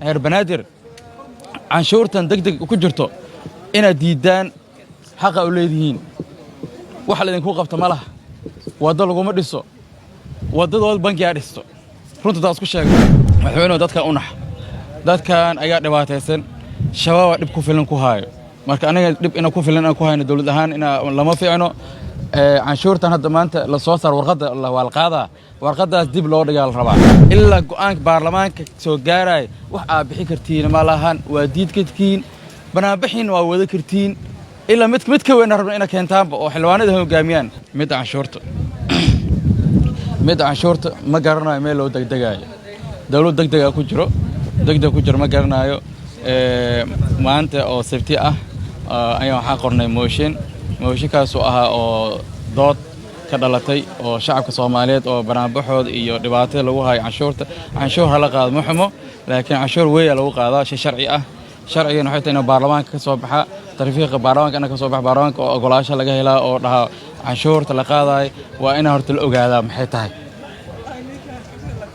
heer banaadir canshuurtan degdeg ku jirto inaad diidaan xaqa u leedihiin waxa la idinku qabta ma laha waddo laguma dhiso waddadood bangigaa dhisto runta taas ku sheegay madaxweynuhu dadkan u nax dadkan ayaa dhibaataysan shabaaba dhib ku filan ku haayo marka anaga dhib ina ku filan aan ku hayno dawlad ahaan ina lama fiicno canshuurtan hadda maanta la soo saar warqadda waa la qaadaa warqaddaas dib loo dhigaa la rabaa ilaa go'aanka baarlamaanka soo gaaray wax aad bixi kartiin ma lahan waa diid kartiin banaanbixin waa wada kartiin ilaa mid ka weyn rabna ina keentaanba oo xilwaanada hogaamiyaan mid canshuurta ma garanayo meel loo degdegayo dawlad degdeg ku jiro ma garanayo maanta oo sabti ah ayaa waxaan qornay mooshinkaas oo ahaa oo dood ka dhalatay oo shacabka Soomaaliyeed oo banaanbaxood iyo dhibaatada lagu hayo canshuur hala qaado ma xumo laakiin canshuur weeya lagu qaadaa si sharci ah sharcigan waxay tahay in baarlamaanka ka soo baxa tariifiqa baarlamaanka ka soo baxa baarlamaanka oo ogolaasho laga helaa oo dhaha canshuurta la qaadaay waa in horta la ogaadaa maxay tahay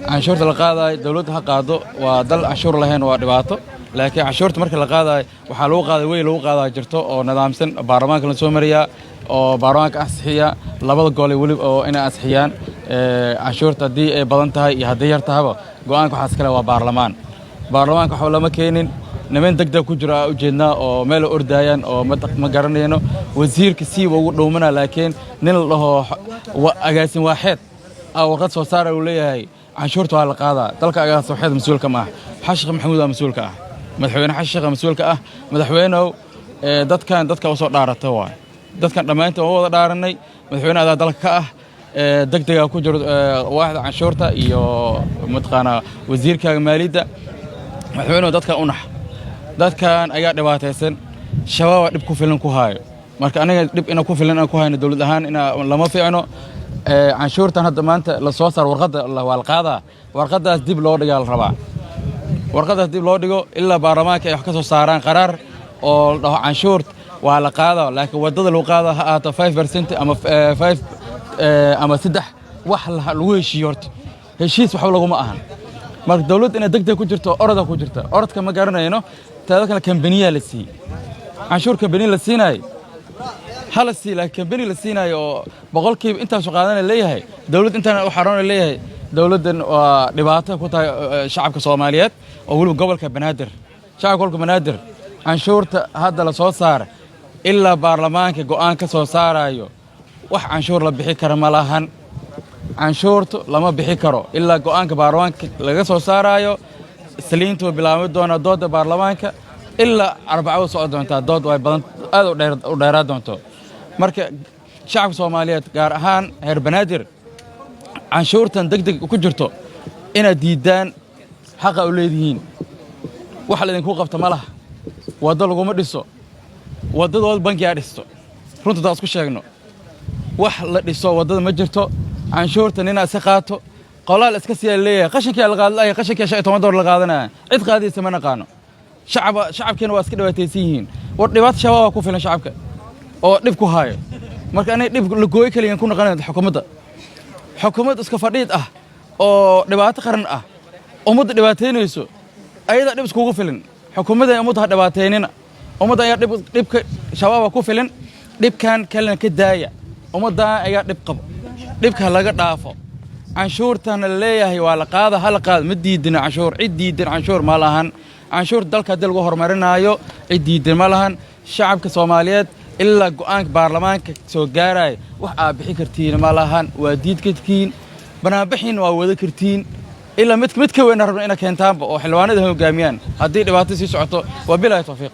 canshuurta la qaadaay dawladda ha qaado waa dal canshuur lahayn waa dhibaato laakiin canshuurta marka la qaadaay waxa lagu qaaday way lagu qaadaa jirto oo nidaamsan baarlamaanka la soo mariyaa oo baarlamaanka ansixiya labada gole wali oo inay ansixiyaan canshuurta haddii ay badan tahay iyo haddii yar tahaba go'aanka waxaas kale waa baarlamaanka waxa lama keenin niman degdeg ku jira u jeednaa oo meel ordayaan oo ma garanayno wasiirka siiba ugu dhowmana laakiin nin la dhaho agaasin waaxeed warqad soo saara uu leeyahay canshuurta waa la qaadaa dalka agaasin waaxeed mas'uulka ma aha xashaq maxamuud waa mas'uulka ah madaxweyne xashaq mas'uulka ah madaxweynuhu dadka soo dhaaratay waa dadkan dhamaantii oo wada dhaaranay madaxweynaha dalka ka ah degdega ku jiro waaxda canshuurta iyo matqaana wasiirka maaliyadda madaxweynuhu dadkan u nax dadkan ayaa dhibaataysan shabaaba dhib ku filan ku haayo marka anaga dhib ina ku filan aan ku hayno dawlad ahaan ina lama fiicno canshuurtan hadda maanta la soo saar warqadda waa la qaadaa warqaddaas dib loo dhigaa la rabaa warqaddaas dib loo dhigo ilaa baarlamaanka ay wax ka soo saaraan qaraar oo la dhaho canshuurta waa la qaadaa laakiin waddada lagu qaadaa ha ahaato 5% ama 5 ama 3 wax lagu heshiiyo horta heshiis waxba laguma ahan marka dawladda inay degdeg ku jirto orada ku jirta orodka ma garanayno taada kale kambaniya la sii canshuur kambani la siinayo hala sii laakiin kambani la siinayo oo boqolkiiba intaas u qaadan leeyahay dawlad intaan u xaroon leeyahay dawladdan waa dhibaato ku tahay shacabka Soomaaliyeed oo waliba gobolka Banaadir canshuurta hadda la soo saar ilaa baarlamaanka go'aan ka soo saarayo wax canshuur la bixi kara ma lahan canshuurta lama bixi karo ilaa go'aanka baarlamaanka laga soo saarayo saliintu bilaabay doona dooda baarlamaanka ilaa arbacada soo doonta dood way badan aad u dheeraad doonto marka shacabka Soomaaliyeed gaar ahaan heer banaadir canshuurtan degdeg ku jirto inaad diidaan xaqa u leedihiin waxa la idinku qabta ma laha waddo laguma dhiso waddadood bangigaa dhisto runta taas ku sheegno wax la dhiso waddada ma jirto canshuurta nina iska qaato qolaal iska sii leeyahay qashinka la qaadlay qashinka $15 la qaadanaa cid qaadaysa ma naqaano shacabkeena waa iska dhibaataysan yihiin war dhibaato shabaab ku filan shacabka oo dhib ku haayo marka anay dhib la gooy kaliyan ku naqanay xukuumad iska fadhiid ah oo dhibaato qaran ah ummadda dhibaateynayso ayada dhib iskugu filan xukuumadda ummadda dhibaateynina ummadda ayaa dhibka shabaab ku filan dhibkan kalena ka daaya ummadda ayaa dhib qabo dhibka laga dhaafo canshuurtan leeyahay waa la qaada hal qaad ma diidina canshuur cid diidan canshuur ma lahan canshuur dalka dal ugu horumarinayo cid diidan ma lahan shacabka Soomaaliyeed ilaa go'aanka baarlamaanka soo gaaray wax aad bixi kartiin ma lahan waa diid kartiin banaanbixin waa wada kartiin ilaa mid ka weyn rabna ina keentaanba oo xilwaanada hogaamiyaan haddii dhibaato sii socoto waa bilaa tawfiiq